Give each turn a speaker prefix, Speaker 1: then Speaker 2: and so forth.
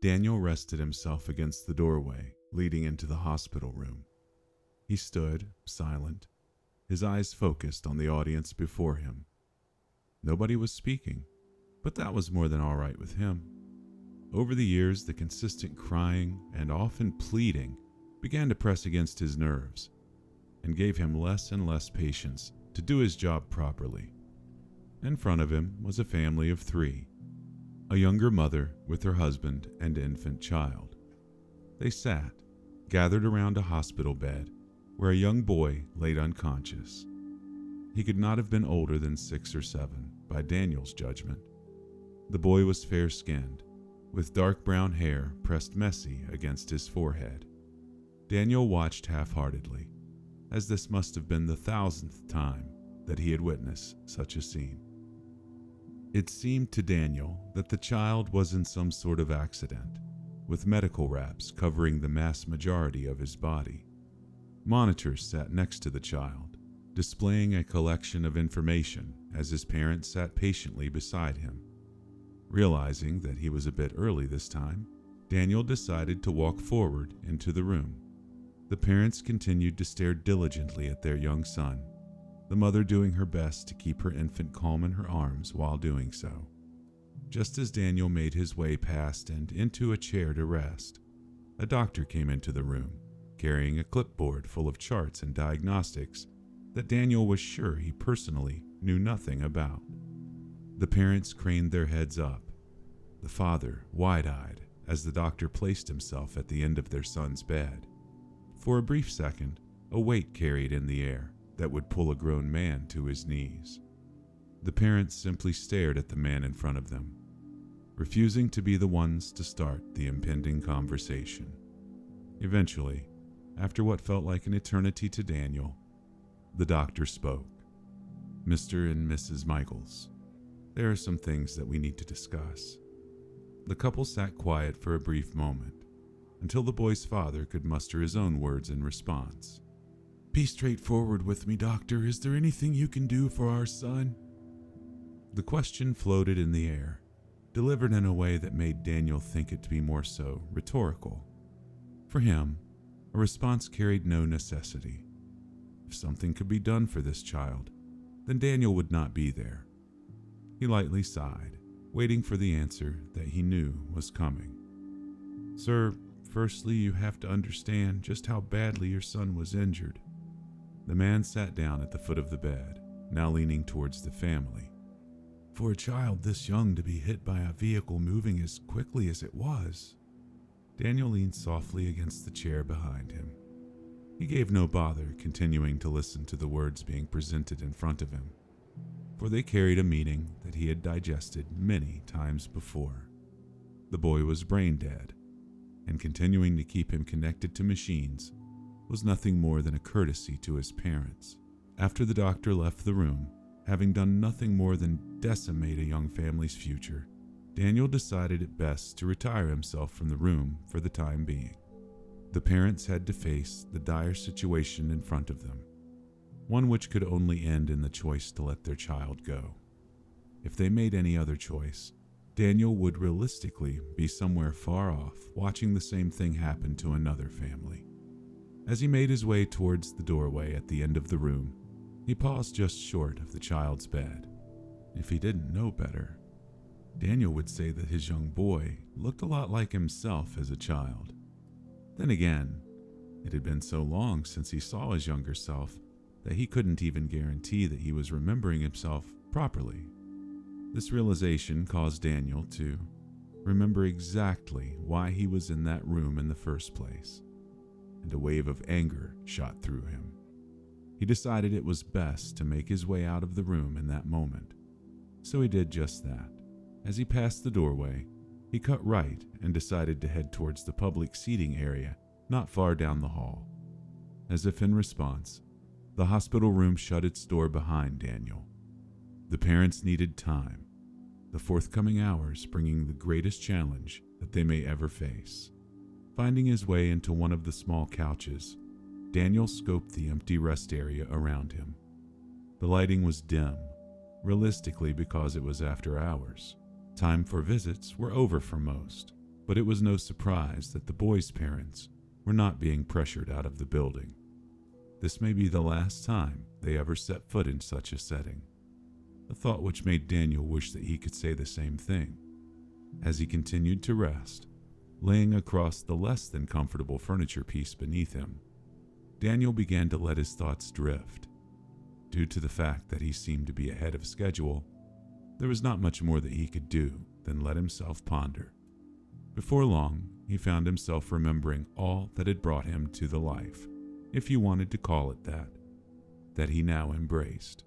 Speaker 1: Daniel rested himself against the doorway leading into the hospital room. He stood, silent, his eyes focused on the audience before him. Nobody was speaking, but that was more than all right with him. Over the years, the consistent crying and often pleading began to press against his nerves and gave him less and less patience to do his job properly. In front of him was a family of 3, a younger mother with her husband and infant child. They sat, gathered around a hospital bed where a young boy laid unconscious. He could not have been older than 6 or 7 by Daniel's judgment. The boy was fair-skinned, with dark brown hair pressed messy against his forehead. Daniel watched half-heartedly, as this must have been the 1,000th time that he had witnessed such a scene. It seemed to Daniel that the child was in some sort of accident, with medical wraps covering the mass majority of his body. Monitors sat next to the child, displaying a collection of information as his parents sat patiently beside him. Realizing that he was a bit early this time, Daniel decided to walk forward into the room. The parents continued to stare diligently at their young son, the mother doing her best to keep her infant calm in her arms while doing so. Just as Daniel made his way past and into a chair to rest, a doctor came into the room, carrying a clipboard full of charts and diagnostics that Daniel was sure he personally knew nothing about. The parents craned their heads up, the father wide-eyed as the doctor placed himself at the end of their son's bed. For a brief second, a weight carried in the air that would pull a grown man to his knees. The parents simply stared at the man in front of them, refusing to be the ones to start the impending conversation. Eventually, after what felt like an eternity to Daniel, the doctor spoke. "Mr. and Mrs. Michaels, there are some things that we need to discuss." The couple sat quiet for a brief moment, until the boy's father could muster his own words in response. "Be straightforward with me, doctor. Is there anything you can do for our son?" The question floated in the air, delivered in a way that made Daniel think it to be more so rhetorical. For him, a response carried no necessity. If something could be done for this child, then Daniel would not be there. He lightly sighed, waiting for the answer that he knew was coming. "Sir, firstly, you have to understand just how badly your son was injured." The man sat down at the foot of the bed, now leaning towards the family. "For a child this young to be hit by a vehicle moving as quickly as it was." Daniel leaned softly against the chair behind him. He gave no bother continuing to listen to the words being presented in front of him, for they carried a meaning that he had digested many times before. The boy was brain dead, and continuing to keep him connected to machines was nothing more than a courtesy to his parents. After the doctor left the room, having done nothing more than decimate a young family's future, Daniel decided it best to retire himself from the room for the time being. The parents had to face the dire situation in front of them, one which could only end in the choice to let their child go. If they made any other choice, Daniel would realistically be somewhere far off watching the same thing happen to another family. As he made his way towards the doorway at the end of the room, he paused just short of the child's bed. If he didn't know better, Daniel would say that his young boy looked a lot like himself as a child. Then again, it had been so long since he saw his younger self that he couldn't even guarantee that he was remembering himself properly. This realization caused Daniel to remember exactly why he was in that room in the first place, and a wave of anger shot through him. He decided it was best to make his way out of the room in that moment, so he did just that. As he passed the doorway, he cut right and decided to head towards the public seating area not far down the hall. As if in response, the hospital room shut its door behind Daniel. The parents needed time, the forthcoming hours bringing the greatest challenge that they may ever face. Finding his way into one of the small couches, Daniel scoped the empty rest area around him. The lighting was dim, realistically because it was after hours. Time for visits were over for most, But it was no surprise that the boy's parents were not being pressured out of the building. This may be the last time they ever set foot in such a setting, a thought which made Daniel wish that he could say the same thing. As he continued to rest, laying across the less than comfortable furniture piece beneath him, Daniel began to let his thoughts drift. Due to the fact that he seemed to be ahead of schedule, there was not much more that he could do than let himself ponder. Before long, he found himself remembering all that had brought him to the life, if you wanted to call it that he now embraced.